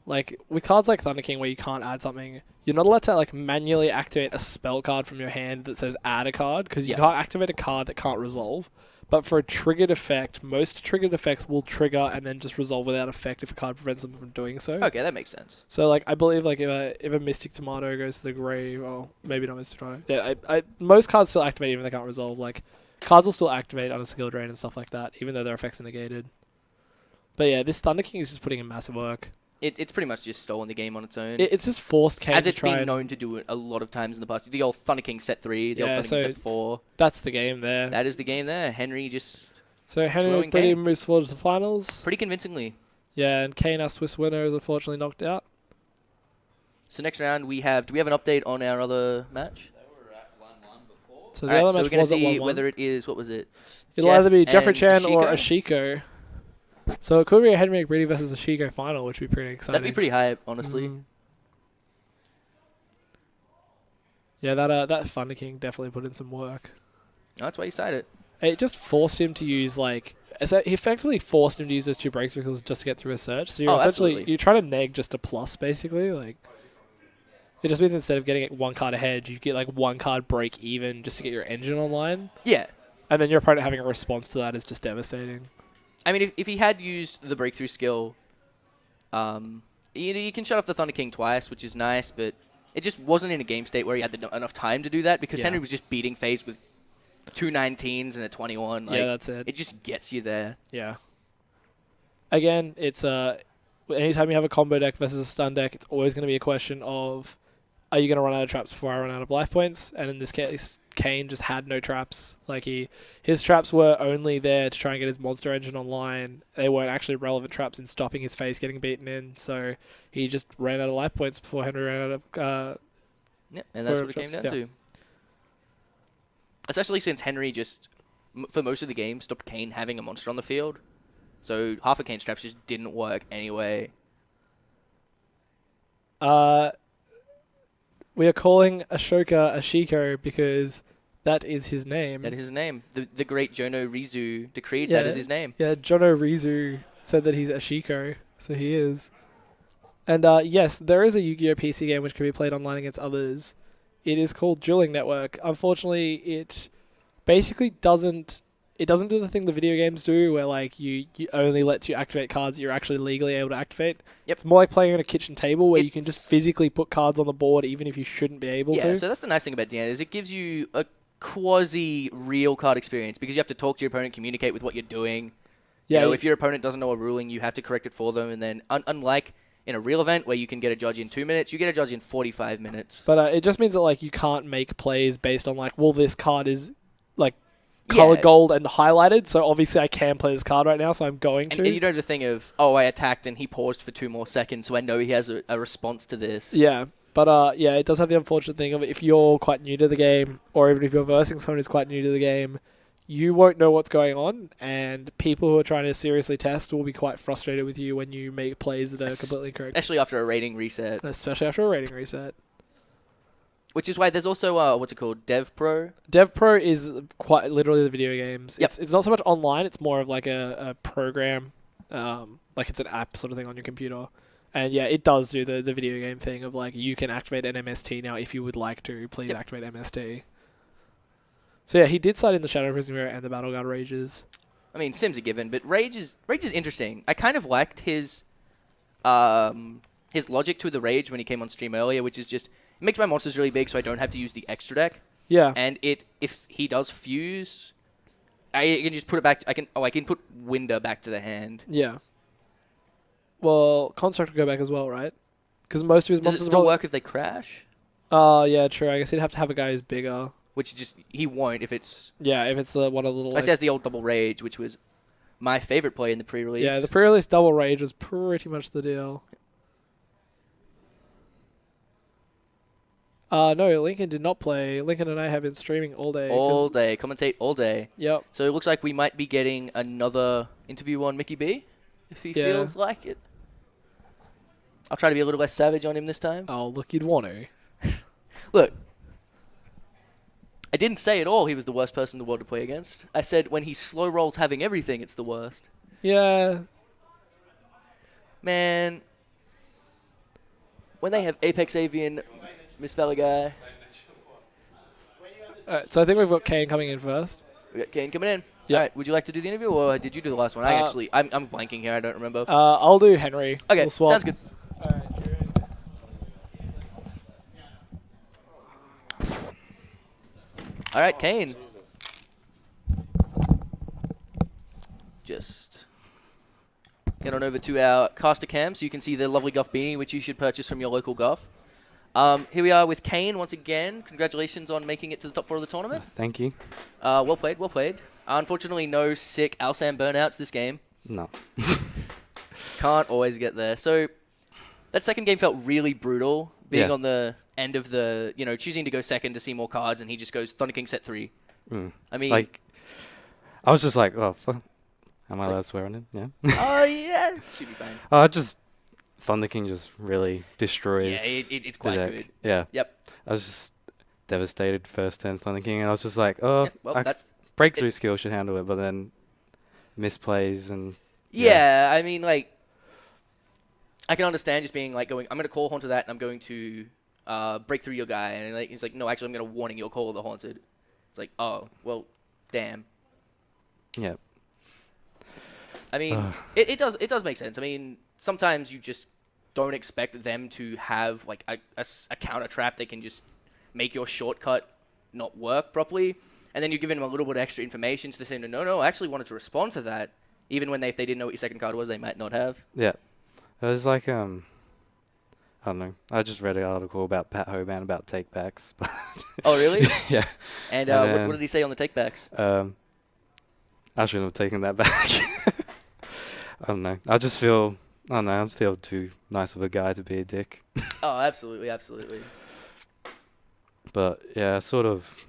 with cards like Thunder King where you can't add something, you're not allowed to, manually activate a spell card from your hand that says add a card, because you can't activate a card that can't resolve. But for a triggered effect, most triggered effects will trigger and then just resolve without effect if a card prevents them from doing so. Okay, that makes sense. So, I believe, if a Mystic Tomato goes to the grave, or maybe not Mystic Tomato. Yeah, most cards still activate even if they can't resolve. Cards will still activate on a skill drain and stuff like that, even though their effects are negated. But yeah, this Thunder King is just putting in massive work. It's pretty much just stolen the game on its own. It's just forced Kane as it's been known to do it a lot of times in the past. The old Thunder King set 3, the old Thunder King set 4. That's the game there. That is the game there. Henry just... So Henry pretty moves forward to the finals. Pretty convincingly. Yeah, and Kane, our Swiss winner, is unfortunately knocked out. So next round do we have an update on our other match? They were at 1-1 before. So the other match we're going to was at see 1-1. whether it is, what was it? It'll either be Jeffrey and Chan or Ashiko? Ashiko. So it could be a Henry McBreedy versus Ashiko final, which would be pretty exciting. That'd be pretty hype, honestly. Yeah, that Thunder King definitely put in some work. That's why you cited it. It just forced him to use he effectively forced him to use those 2 breakthroughs just to get through a search. So you're you're trying to neg just a plus basically. It just means instead of getting it 1 card ahead, you get 1 card break even just to get your engine online. Yeah. And then your opponent having a response to that is just devastating. I mean, if he had used the breakthrough skill, you can shut off the Thunder King twice, which is nice, but it just wasn't in a game state where he had enough time to do that because Henry was just beating FaZe with 2 19s and a 21. Like, Yeah, that's it. It just gets you there. Yeah. Again, it's anytime you have a combo deck versus a stun deck, it's always going to be a question of, are you going to run out of traps before I run out of life points? And in this case, Kane just had no traps. Like his traps were only there to try and get his monster engine online. They weren't actually relevant traps in stopping his FaZe getting beaten in. So he just ran out of life points before Henry ran out of. Yeah, and that's what it came down to. Especially since Henry just, for most of the game, stopped Kane having a monster on the field. So half of Kane's traps just didn't work anyway. We are calling Ashoka Ashiko because that is his name. That is his name. The great Jono Rizu decreed that is his name. Yeah, Jono Rizu said that he's Ashiko, so he is. And yes, there is a Yu-Gi-Oh! PC game which can be played online against others. It is called Dueling Network. Unfortunately, it basically doesn't do the thing the video games do, where like you only lets you activate cards you're actually legally able to activate. Yep. It's more like playing on a kitchen table where you can just physically put cards on the board even if you shouldn't be able to. Yeah, so that's the nice thing about Deanna is it gives you a quasi-real card experience because you have to talk to your opponent, communicate with what you're doing. Yeah, You know, if your opponent doesn't know a ruling, you have to correct it for them. And then unlike in a real event where you can get a judge in 2 minutes, you get a judge in 45 minutes. But it just means that like you can't make plays based on like, well, this card is like color gold and highlighted, so obviously I can play this card right now, so I'm going to. And you don't have the thing of, oh, I attacked and he paused for 2 more seconds, so I know he has a response to this. Yeah, but yeah, it does have the unfortunate thing of if you're quite new to the game, or even if you're versing someone who's quite new to the game, you won't know what's going on, and people who are trying to seriously test will be quite frustrated with you when you make plays that are completely correct. Especially after a rating reset. Especially after a rating reset. Which is why there's also, what's it called, DevPro? DevPro is quite literally the video games. Yep. It's not so much online, it's more of like a program, like it's an app sort of thing on your computer. And yeah, it does do the video game thing of like, you can activate an MST now if you would like to. Please activate MST. So yeah, he did cite in the Shadow Prison Mirror and the Battleguard Rages. I mean, Sim's a given, but Rage is interesting. I kind of liked his logic to the Rage when he came on stream earlier, which is just, it makes my monsters really big so I don't have to use the extra deck. Yeah. And if he does fuse, I can just put it back. I can put Winder back to the hand. Yeah. Well, Construct will go back as well, right? Because most of his monsters... Does it still work if they crash? Yeah, true. I guess he'd have to have a guy who's bigger. Which just, he won't if it's... Yeah, if it's the one of the little... I say it's the old double Rage, which was my favorite play in the pre-release. Yeah, the pre-release double Rage was pretty much the deal. No, Lincoln did not play. Lincoln and I have been streaming all day. All day. Commentate all day. Yep. So it looks like we might be getting another interview on Mickey B, if he feels like it. I'll try to be a little less savage on him this time. Oh, look, you'd want to. Look, I didn't say at all he was the worst person in the world to play against. I said when he slow rolls having everything, it's the worst. Yeah. Man, when they have Apex Avian, Miss Valley Guy. Alright, so I think we've got Kane coming in first. We got Kane coming in. Yep. All right, would you like to do the interview, or did you do the last one? I'm blanking here. I don't remember. I'll do Henry. Okay, we'll swap. sounds good. All right, Kane. Just get on over to our caster cam so you can see the lovely Guff beanie, which you should purchase from your local Guff. Here we are with Kane once again. Congratulations on making it to the top 4 of the tournament. Thank you. Well played, well played. Unfortunately, no sick Alsam burnouts this game. No. Can't always get there. So that second game felt really brutal, being on the end of the, choosing to go second to see more cards, and he just goes Thunder King set 3. I mean... Like, I was just like, oh, fuck. Am I allowed to swear on it? Yeah. Oh, yeah. Should be fine. Thunder King just really destroys. Yeah, it's quite good. Yeah. Yep. I was just devastated first turn Thunder King, and I was just like, oh, breakthrough skill should handle it, but then misplays and... Yeah, I mean, like, I can understand just being like going, I'm going to call Haunter that, and I'm going to break through your guy. And he's like, no, actually, I'm going to warning your call of the Haunted. It's like, oh, well, damn. Yeah. I mean, it does make sense. I mean, sometimes you just don't expect them to have like a counter trap that can just make your shortcut not work properly, and then you're giving them a little bit of extra information, so they're saying, no, I actually wanted to respond to that, even when if they didn't know what your second card was, they might not have. Yeah. It was like, I don't know. I just read an article about Pat Hoban about takebacks. Oh, really? Yeah. And what did he say on the takebacks? I shouldn't have taken that back. I don't know. I feel too nice of a guy to be a dick. Oh, absolutely, absolutely. But yeah, sort of.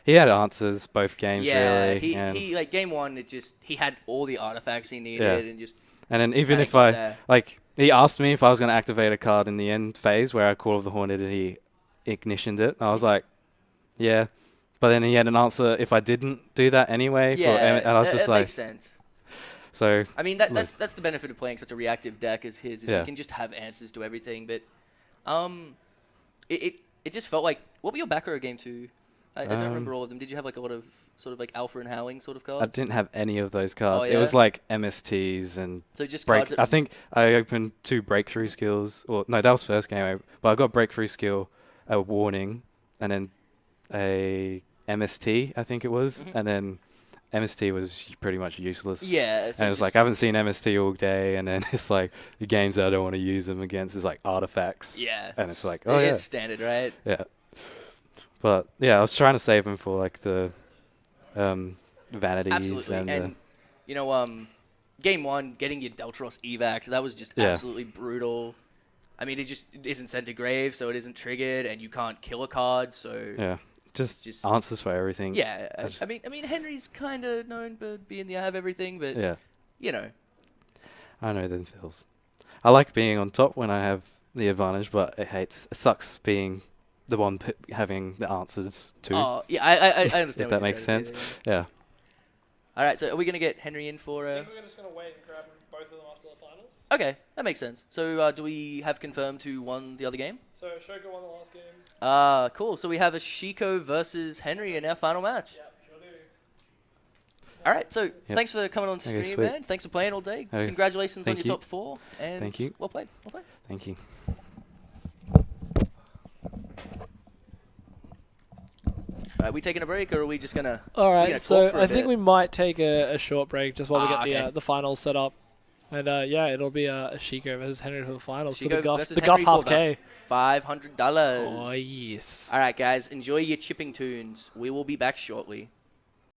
He had answers both games, really. He like game one, he had all the artifacts he needed, and then even if he asked me if I was going to activate a card in the end phase where I Call of the Hornet and he ignitioned it. I was like, yeah. But then he had an answer if I didn't do that anyway. Yeah, and I was just it like, makes sense. So I mean, that's the benefit of playing such a reactive deck as his. Is you can just have answers to everything. But it just felt like, what were your back row game two? I don't remember all of them. Did you have like a lot of sort of like Alpha and Howling sort of cards? I didn't have any of those cards. Oh, yeah? It was like MSTs and so just break. cards I think I opened 2 breakthrough skills. Or no, that was first game. But I got breakthrough skill, a warning, and then a MST. I think it was, and then MST was pretty much useless. Yeah. So and it was like, I haven't seen MST all day, and then it's like the games that I don't want to use them against is like artifacts. Yeah. And it's like, it's standard, right? Yeah. But yeah, I was trying to save him for like the vanities. Absolutely. And you know, game one, getting your Deltros evac, that was just absolutely brutal. I mean, it just isn't sent to grave, so it isn't triggered, and you can't kill a card, so yeah. Just answers for everything. Yeah, I mean, Henry's kind of known for being the I have everything, but you know, I know them feels. I like being on top when I have the advantage, but it sucks being the one having the answers too. Oh yeah, I understand. If that makes sense. Yeah. All right, so are we gonna get Henry in for? I think we're just gonna wait and grab both of them after the finals. Okay, that makes sense. So do we have confirmed who won the other game? So Shoko won the last game. Cool. So we have a Shiko versus Henry in our final match. Yeah, sure do. All right. So thanks for coming on stream, man. Thanks for playing all day. Congratulations on your top 4. And thank you. Well played. Well played. Thank you. All right, we taking a break, or are we just gonna? All right. So I think we might take a short break just while we get the finals set up. And it'll be a Shiko versus Henry for the finals for the Guff half K. $500. Oh yes. All right, guys, enjoy your chipping tunes. We will be back shortly.